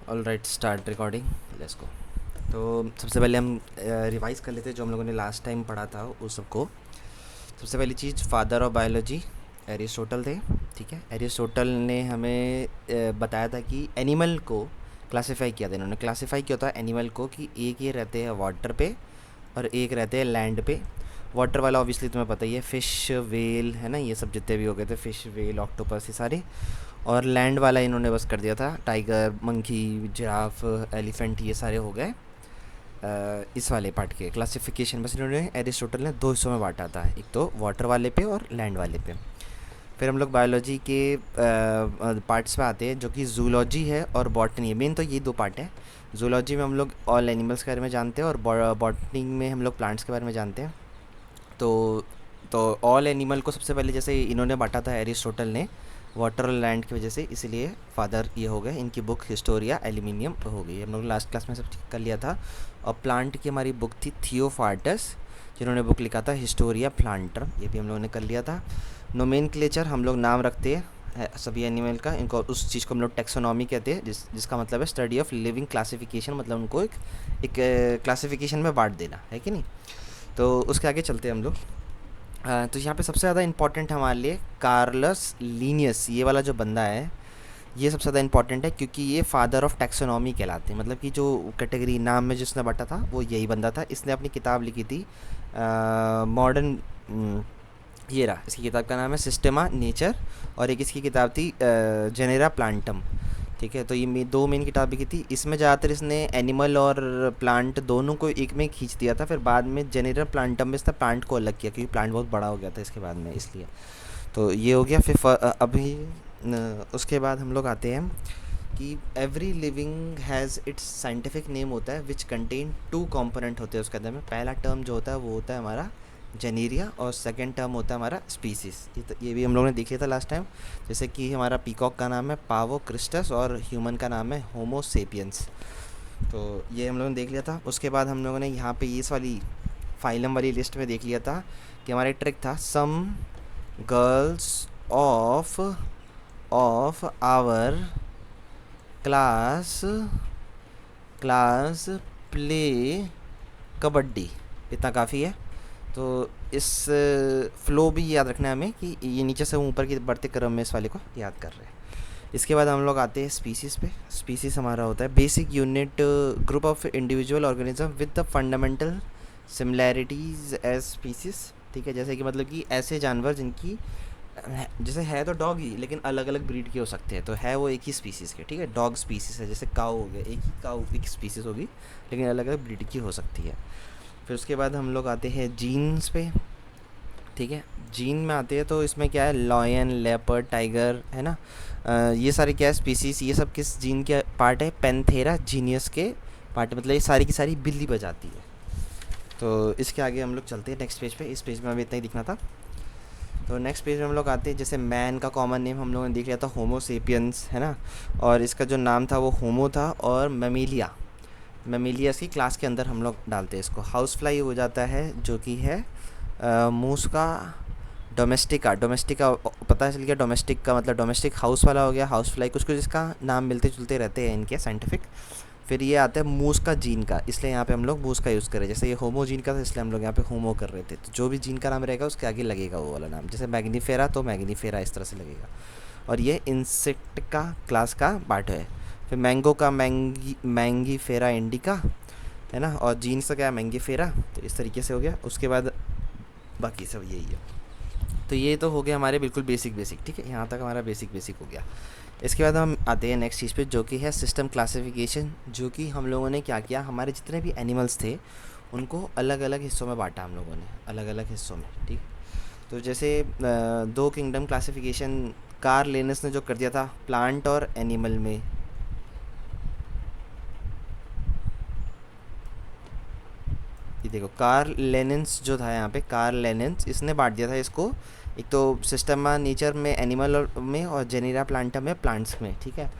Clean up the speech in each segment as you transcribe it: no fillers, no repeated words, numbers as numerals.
All right, start recording, let's go. तो सबसे पहले हम रिवाइज कर लेते हैं जो हम लोगों ने लास्ट टाइम पढ़ा था उस सबको। सबसे पहली चीज़, फादर ऑफ बायोलॉजी एरिस्टोटल थे। ठीक है, एरिस्टोटल ने हमें बताया था कि एनिमल को क्लासिफाई किया था। इन्होंने क्लासिफाई किया था एनिमल को कि एक ये रहते हैं वाटर पे और एक रहते हैं लैंड पे। वाटर वाला ऑब्वियसली तुम्हें पता ही है, फ़िश, वेल, है ना, ये सब जितने भी हो गए थे, फ़िश, वेल, ऑक्टोपस, ये सारे। और लैंड वाला इन्होंने बस कर दिया था टाइगर, मंकी, जिराफ, एलिफेंट, ये सारे हो गए इस वाले पार्ट के क्लासिफिकेशन। बस इन्होंने एरिस्टोटल ने दो हिस्सों में बांटा था, एक तो वाटर वाले पे और लैंड वाले पे। फिर हम लोग बायोलॉजी के पार्ट्स पे आते हैं जो कि जूलॉजी है और बॉटनी है। मेन तो ये दो पार्ट है। जूलॉजी में हम लोग ऑल एनिमल्स के बारे में जानते हैं और बॉटनी में हम लोग प्लांट्स के बारे में जानते हैं। तो तो ऑल एनिमल को सबसे पहले जैसे इन्होंने बांटा था एरिस्टोटल ने वाटर और लैंड की वजह से, इसलिए फादर ये हो गए। इनकी बुक हिस्टोरिया एल्यूमिनियम हो गई। हम लोग लास्ट क्लास में सब कर लिया था। और प्लांट की हमारी बुक थी थियोफार्टस, जिन्होंने बुक लिखा था हिस्टोरिया प्लांटम, ये भी हम लोगों ने कर लिया था। नोमेनक्लेचर, हम लोग नाम रखते हैं सभी एनिमल का, इनको उस चीज़ को हम लोग टेक्सोनॉमी कहते हैं, जिसका मतलब है स्टडी ऑफ लिविंग क्लासिफिकेशन, मतलब उनको एक क्लासिफिकेशन में बांट देना है कि नहीं। तो उसके आगे चलते हैं हम लोग। तो यहाँ पे सबसे ज़्यादा इंपॉर्टेंट हमारे लिए कार्लस लीनियस, ये वाला जो बंदा है, ये सबसे ज़्यादा इंपॉर्टेंट है क्योंकि ये फादर ऑफ टैक्सोनॉमी कहलाते हैं। मतलब कि जो कैटेगरी नाम में जिसने बांटा था वो यही बंदा था। इसने अपनी किताब लिखी थी मॉडर्न, ये रहा, इसकी किताब का नाम है सिस्टेमा नेचर, और एक इसकी किताब थी जेनेरा प्लांटम। ठीक है, तो ये दो मेन किताब लिखी थी। इसमें ज़्यादातर इसने एनिमल और प्लांट दोनों को एक में खींच दिया था। फिर बाद में जेनेरल प्लांटम में इसने प्लांट को अलग किया क्योंकि प्लांट बहुत बड़ा हो गया था इसके बाद में, इसलिए। तो ये हो गया। फिर अभी उसके बाद हम लोग आते हैं कि every living has its scientific name होता है विच कंटेन टू कंपोनेंट होते हैं उसके अंदर में। पहला टर्म जो होता है वो होता है हमारा जेनेरिया और सेकंड टर्म होता है हमारा स्पीसीज। ये भी हम लोगों ने देख लिया था लास्ट टाइम। जैसे कि हमारा पीकॉक का नाम है पावो क्रिस्टस और ह्यूमन का नाम है होमो सेपियंस। तो ये हम लोगों ने देख लिया था। उसके बाद हम लोगों ने यहाँ पे इस वाली फाइलम वाली लिस्ट में देख लिया था कि हमारा एक ट्रिक था, some girls of of our class class play kabaddi. इतना काफ़ी है। तो इस फ्लो भी याद रखना है हमें कि ये नीचे से ऊपर की बढ़ते क्रम में इस वाले को याद कर रहे हैं। इसके बाद हम लोग आते हैं स्पीसीज़ पे। स्पीसीज़ हमारा होता है basic unit, group of individual organism with the fundamental similarities as species. ठीक है, जैसे कि मतलब कि ऐसे जानवर जिनकी जैसे है तो डॉग ही, लेकिन अलग अलग ब्रीड के हो सकते हैं, तो है वो एक ही स्पीसीज़ के। ठीक है, डॉग स्पीसीज़ है, जैसे काऊ हो गया, एक ही काऊ एक स्पीसीज़ होगी, लेकिन अलग अलग ब्रीड की हो सकती है। फिर उसके बाद हम लोग आते हैं जीन्स पे। ठीक है, जीन में आते हैं तो इसमें क्या है, लॉयन, लेपर्ड, टाइगर, है ना, ये सारे क्या है स्पीसीज़, ये सब किस जीन के पार्ट है, पैंथेरा जीनियस के पार्ट, मतलब ये सारी की सारी बिल्ली बजाती है। तो इसके आगे हम लोग चलते हैं नेक्स्ट पेज पे। इस पेज में हमें इतना ही दिखना था। तो नेक्स्ट पेज में हम लोग आते हैं, जैसे मैन का कॉमन नेम हम लोगों ने देख लिया था, होमो सेपियंस, है ना, और इसका जो नाम था वो होमो था। और मेमिलिया, मेमिलियस की क्लास के अंदर हम लोग डालते हैं इसको। हाउस फ्लाई हो जाता है जो कि है मूस का डोमेस्टिका। डोमेस्टिका पता चल गया, डोमेस्टिक का मतलब डोमेस्टिक हाउस वाला हो गया। हाउस फ्लाई कुछ कुछ इसका नाम मिलते जुलते रहते हैं इनके साइंटिफिक। फिर ये आता है मूस का जीन का, इसलिए यहाँ पे हम लोग मूस का यूज़ करें। जैसे ये होमो जीन का था इसलिए हम लोग यहाँ पे होमो कर रहे थे। तो जो भी जीन का नाम रहेगा उसके आगे लगेगा वो वाला नाम, जैसे मैग्नीफेरा तो मैग्नीफेरा इस तरह से लगेगा। और ये इंसेक्ट का क्लास का पार्ट है। फिर मैंगो का मैंगी फेरा इंडिका, है ना, और जीन्स का क्या है, मैंगी फेरा। तो इस तरीके से हो गया। उसके बाद बाकी सब यही है। तो ये तो हो गया हमारे बिल्कुल बेसिक बेसिक। ठीक है, यहाँ तक हमारा बेसिक बेसिक हो गया। इसके बाद हम आते हैं नेक्स्ट चीज़ पे जो कि है सिस्टम क्लासिफिकेशन, जो कि हम लोगों ने क्या किया, हमारे जितने भी एनिमल्स थे उनको अलग अलग हिस्सों में बांटा हम लोगों ने, अलग अलग हिस्सों में। ठीक, तो जैसे दो किंगडम क्लासिफिकेशन कार्ल लिनस ने जो कर दिया था प्लांट और एनिमल में। ये देखो कार्ल लेनिन्स जो था यहाँ पे, कार्ल लेनिन्स, इसने बांट दिया था इसको, एक तो सिस्टमा नेचर में एनिमल में और जेनेरा प्लांटम में प्लांट्स में। ठीक है,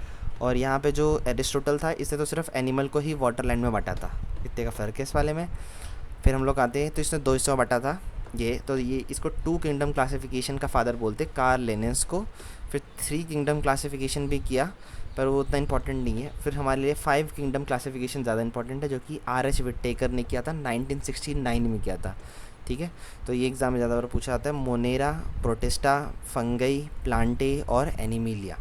और यहाँ पे जो एरिस्टोटल था इसने तो सिर्फ एनिमल को ही वाटर लैंड में बांटा था। इतने का फ़र्क है इस वाले में। फिर हम लोग आते हैं, तो इसने दो हिस्सों में बांटा था ये, तो ये इसको टू किंगडम क्लासिफिकेशन का फादर बोलते कार्ल लेनिन्स को। फिर थ्री किंगडम क्लासिफिकेशन भी किया पर वो उतना इंपॉर्टेंट नहीं है। फिर हमारे लिए 5 किंगडम क्लासिफिकेशन ज़्यादा इंपॉर्टेंट है, जो कि R.H. विटेकर ने किया था 1969 में किया था। ठीक है, तो ये एग्ज़ाम में ज़्यादा बार पूछा जाता है। मोनेरा, प्रोटिस्टा, फंगई, प्लांटे और एनिमिलिया,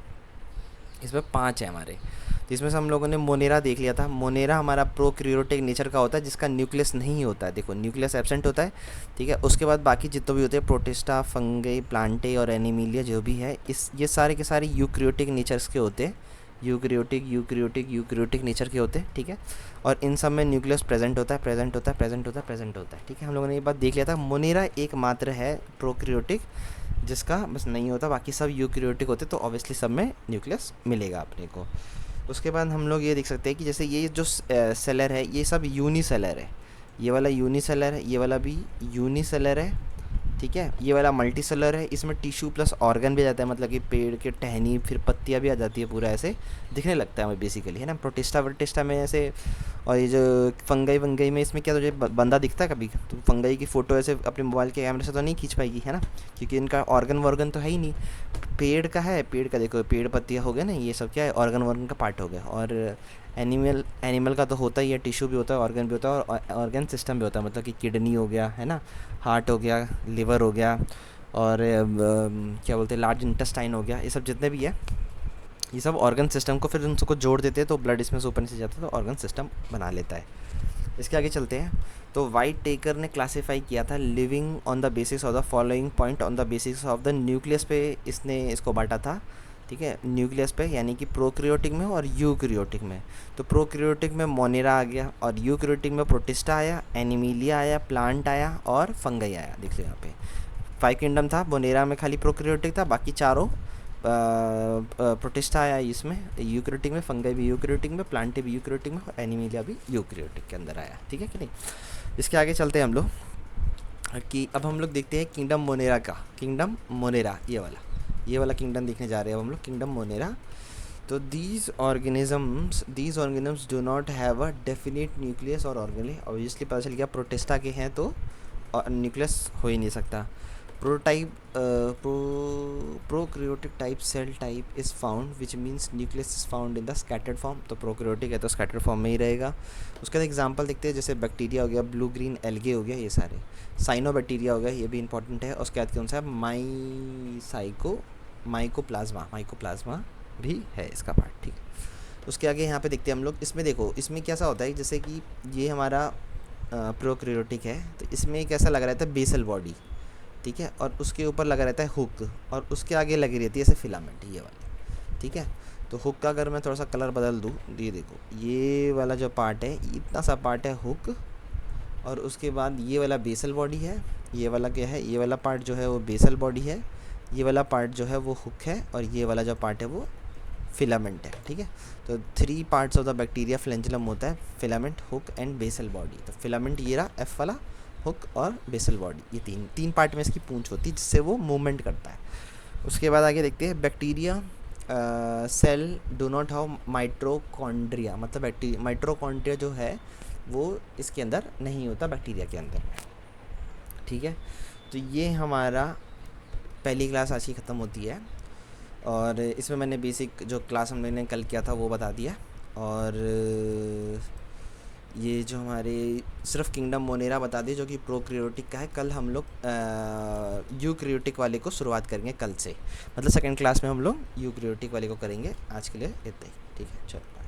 इसमें 5 है हमारे। तो इसमें से हम लोगों ने मोनेरा देख लिया था। मोनेरा हमारा प्रोक्रियोटिक नेचर का होता है, जिसका न्यूक्लियस नहीं होता है, देखो न्यूक्लियस एब्सेंट होता है। ठीक है, उसके बाद बाकी जितने भी होते हैं प्रोटिस्टा, फंगई, प्लांटे और एनिमिलिया जो भी है, इस ये सारे के सारे यूक्रियोटिक नेचर्स के होते हैं। यूक्रियोटिक नेचर के होते हैं। ठीक है, और इन सब में न्यूक्लियस प्रेजेंट होता है, प्रेजेंट होता है, प्रेजेंट होता है, प्रेजेंट होता है। ठीक है, हम लोगों ने ये बात देख लिया था। मोनेरा एकमात्र है प्रोक्रियोटिक जिसका बस नहीं होता, बाकी सब यूक्रियोटिक होते, तो ऑब्वियसली सब में न्यूक्लियस मिलेगा अपने को। उसके बाद हम लोग ये देख सकते हैं कि जैसे ये जो सेलर है, ये सब यूनिसेलर है। ये वाला यूनिसेलर है, ये वाला भी यूनिसेलर है। ठीक है, ये वाला मल्टी सेलर है। इसमें टिश्यू प्लस ऑर्गन भी आ जाता है, मतलब कि पेड़ के टहनी फिर पत्तियां भी आ जाती है, पूरा ऐसे दिखने लगता है हमें बेसिकली, है ना। प्रोटिस्टा वर्टिस्टा में ऐसे, और ये जो फंगई वंगई में, इसमें क्या तुझे बंदा दिखता है कभी? तो फंगई की फ़ोटो ऐसे अपने मोबाइल के कैमरे से तो नहीं खींच पाएगी, है ना, क्योंकि इनका ऑर्गन वर्गन तो है ही नहीं। पेड़ का है, पेड़ का देखो, पेड़ पत्तियाँ हो गए ना, ये सब क्या है, ऑर्गन वर्गन का पार्ट हो गया। और एनिमल का तो होता ही है, टिश्यू भी होता है, ऑर्गन भी होता है, और ऑर्गन सिस्टम भी होता है, मतलब कि किडनी हो गया, है ना, हार्ट हो गया, लिवर हो गया, और क्या बोलते हैं, लार्ज इंटेस्टाइन हो गया। ये सब जितने भी है, ये सब ऑर्गन सिस्टम को फिर उन सबको जोड़ देते हैं, तो ब्लड इसमें से ऊपर नीचे जाता है, तो ऑर्गन सिस्टम बना लेता है। इसके आगे चलते हैं। तो वाइट टेकर ने क्लासिफाई किया था living on the basis of the following point on the basis of the nucleus पे इसने इसको बांटा था। ठीक है, न्यूक्लियस पे, यानी कि प्रोक्रियोटिक में और यूक्रियोटिक में। तो प्रोक्रियोटिक में मोनेरा आ गया, और यूक्रियोटिक में प्रोटिस्टा आया, एनिमिलिया आया, प्लांट आया और फंगई आया। देख लो यहाँ पे 5 किंगडम था, मोनेरा में खाली प्रोक्रियोटिक था, बाकी चारों प्रोटिस्टा आया इसमें यूक्रियोटिक में, फंगई भी यूक्रियोटिक में, प्लांटे भी यूक्रियोटिक में, और एनिमिलिया भी यूक्रियोटिक के अंदर आया। ठीक है कि नहीं। इसके आगे चलते हैं हम लोग कि अब हम लोग देखते हैं किंगडम मोनेरा का। किंगडम मोनेरा ये वाला किंगडम देखने जा रहे हैं अब हम लोग, किंगडम मोनेरा। तो these organisms do not have a definite nucleus और ऑर्गेनली। ऑब्वियसली पता चल गया प्रोटिस्टा के हैं तो न्यूक्लियस हो ही नहीं सकता। Prokaryotic type cell type is found which means nucleus is found in the scattered form. तो प्रोक्रियोटिक है तो स्कैटर्ड फॉर्म में ही रहेगा। उसके बाद एग्जांपल देखते हैं, जैसे बैक्टीरिया हो गया, ब्लू ग्रीन एल्गे हो गया, ये सारे साइनोबैक्टीरिया हो गया, ये भी इंपॉर्टेंट है। उसके बाद कौन सा है, माइकोप्लाज्मा भी है इसका पार्ट। ठीक है, उसके आगे यहाँ पे देखते हैं हम लोग। इसमें देखो, इसमें कैसा होता है, जैसे कि ये हमारा प्रोक्रियोटिक है, तो इसमें एक ऐसा लगा रहता है बेसल बॉडी। ठीक है, और उसके ऊपर लगा रहता है हुक, और उसके आगे लगी रहती है ऐसे फिलामेंट, ये वाली। ठीक है, तो हुक का अगर मैं थोड़ा सा कलर बदल दूँ, ये देखो, ये वाला जो पार्ट है, इतना सा पार्ट है हुक, और उसके बाद ये वाला बेसल बॉडी है। ये वाला क्या है, ये वाला पार्ट जो है वो बेसल बॉडी है, ये वाला पार्ट जो है वो हुक है, और ये वाला जो पार्ट है वो फिलामेंट है। ठीक है, तो 3 parts of the bacteria flagellum होता है, filament, hook and basal body. तो फिलामेंट ये रहा एफ वाला, हुक और बेसल बॉडी, ये तीन पार्ट में इसकी पूंछ होती है, जिससे वो मूवमेंट करता है। उसके बाद आगे देखते हैं, bacteria cell do not have mitochondria, मतलब माइट्रोकॉन्ड्रिया जो है वो इसके अंदर नहीं होता, बैक्टीरिया के अंदर। ठीक है, तो ये हमारा पहली क्लास आज की ख़त्म होती है, और इसमें मैंने बेसिक जो क्लास हमने कल किया था वो बता दिया। और ये जो हमारे सिर्फ किंगडम मोनेरा बता दिए जो कि प्रोक्रियोटिक का है। कल हम लोग यूक्रियोटिक वाले को शुरुआत करेंगे कल से, मतलब सेकंड क्लास में हम लोग यूक्रियोटिक वाले को करेंगे। आज के लिए इतना ही, ठीक है, चलो।